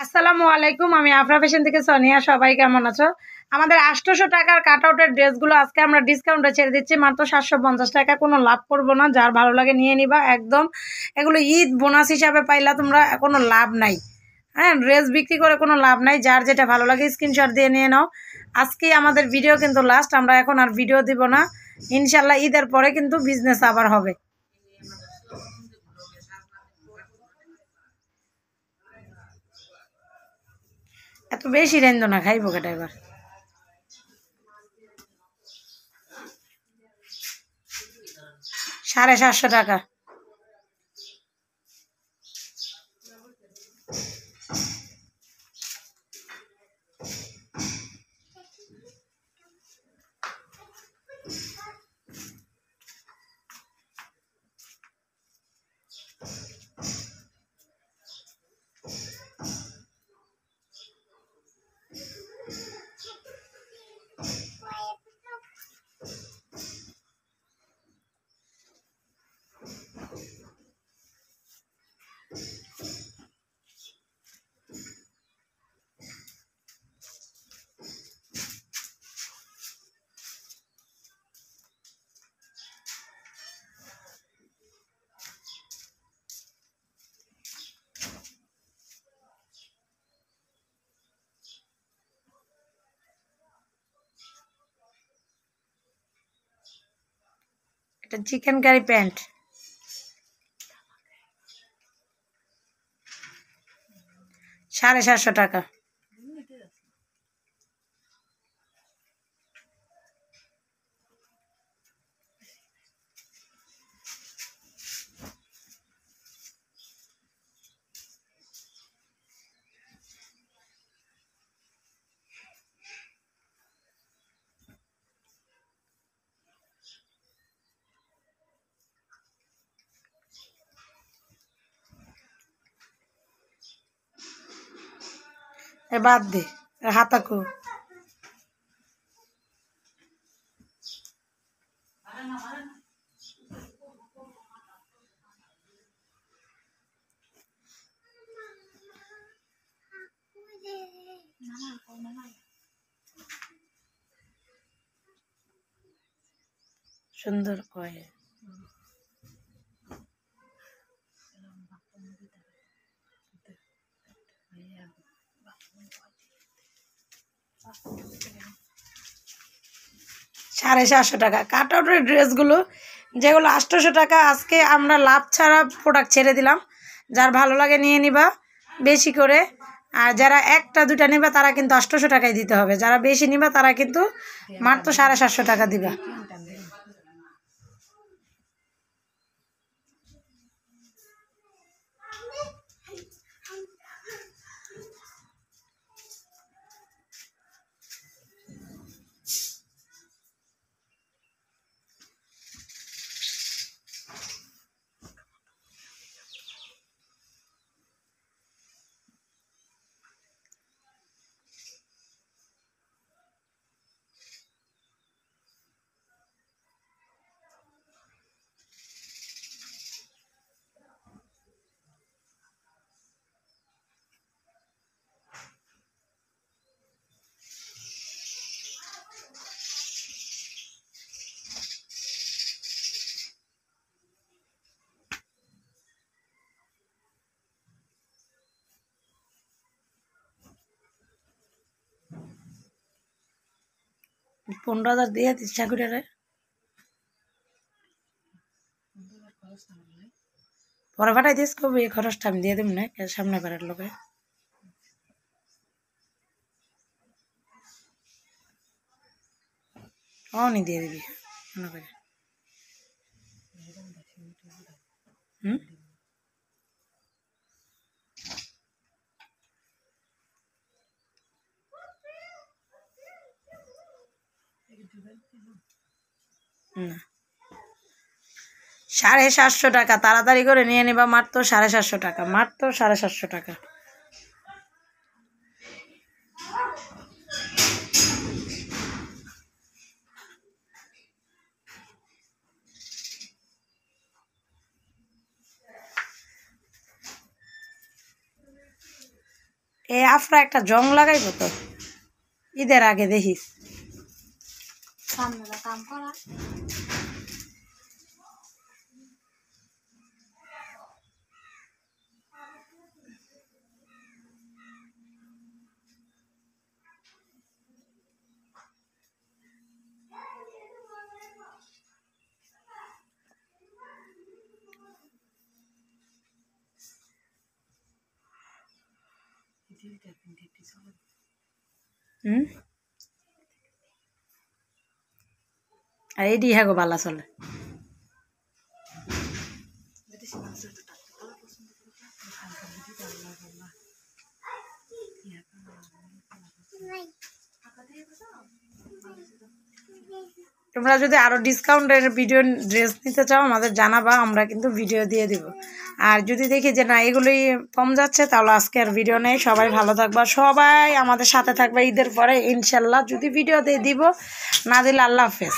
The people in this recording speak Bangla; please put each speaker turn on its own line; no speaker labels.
আসসালামু আলাইকুম। আমি আফরা ফ্যাশন থেকে সোনিয়া। সবাই কেমন আছো? আমাদের ৮০০ টাকার কাট আউটের ড্রেসগুলো আজকে আমরা ডিসকাউন্টে ছেড়ে দিচ্ছি মাত্র ৭৫০ টাকা। কোনো লাভ করবো না, যার ভালো লাগে নিয়ে নিবা একদম। এগুলো ঈদ বোনাস হিসাবে পাইলা তোমরা, কোনো লাভ নাই। হ্যাঁ, ড্রেস বিক্রি করে কোনো লাভ নাই। যার যেটা ভালো লাগে স্ক্রিনশট দিয়ে নিয়ে নাও। আজকে আমাদের ভিডিও কিন্তু লাস্ট, আমরা এখন আর ভিডিও দিব না। ইনশাল্লাহ ঈদের পরে কিন্তু বিজনেস আবার হবে। এত বেশি রেঞ্জ না, খাইবো কেটা এবার। ৭৫০ টাকা। এটা চিকেন কারি প্যান্ট, ৭৫০ টাকা। এ বাদ দে, হাতাকু সুন্দর কয়ে। ৳৭৫০ টাকা কাট আউটের ড্রেসগুলো, যেগুলো ৮০০ টাকা। আজকে আমরা লাভ ছাড়া প্রোডাক্ট ছেড়ে দিলাম। যার ভালো লাগে নিয়ে নিবা বেশি করে। আর যারা একটা দুটা নিবা তারা কিন্তু ৮০০ টাকায় দিতে হবে। যারা বেশি নিবা তারা কিন্তু মাত্র ৭৫০ টাকা দিবা। ৳১৫,০০০ দিয়ে দিস ঠাকুরের। পরে পাঠাই দিস, কবি এই খরচটা আমি দিয়ে দেব না সামনে বারের লোকে। অনি দিয়ে দিবি মনে করে। হুম, না ৭৫০ টাকা। তাড়াতাড়ি করে নিয়ে নিবা, মাত্র ৭৫০ টাকা, মাত্র ৭৫০ টাকা। এই আফরা একটা জং লাগাইব তো ঈদের আগে দেখিস। কাম করা আর এডি হ্যাঁ গো বালা চলে। তোমরা যদি আরো ডিসকাউন্টের ভিডিও ড্রেস নিতে চাও আমাদের জানাবা, আমরা কিন্তু ভিডিও দিয়ে দিব। আর যদি দেখি যে না এগুলোই কম যাচ্ছে তাহলে আজকে আর ভিডিও নেই। সবাই ভালো থাকবা, সবাই আমাদের সাথে থাকবা ঈদের পরে ইনশাল্লাহ। যদি ভিডিও দিয়ে দিব, না দিলে আল্লাহ হাফেজ।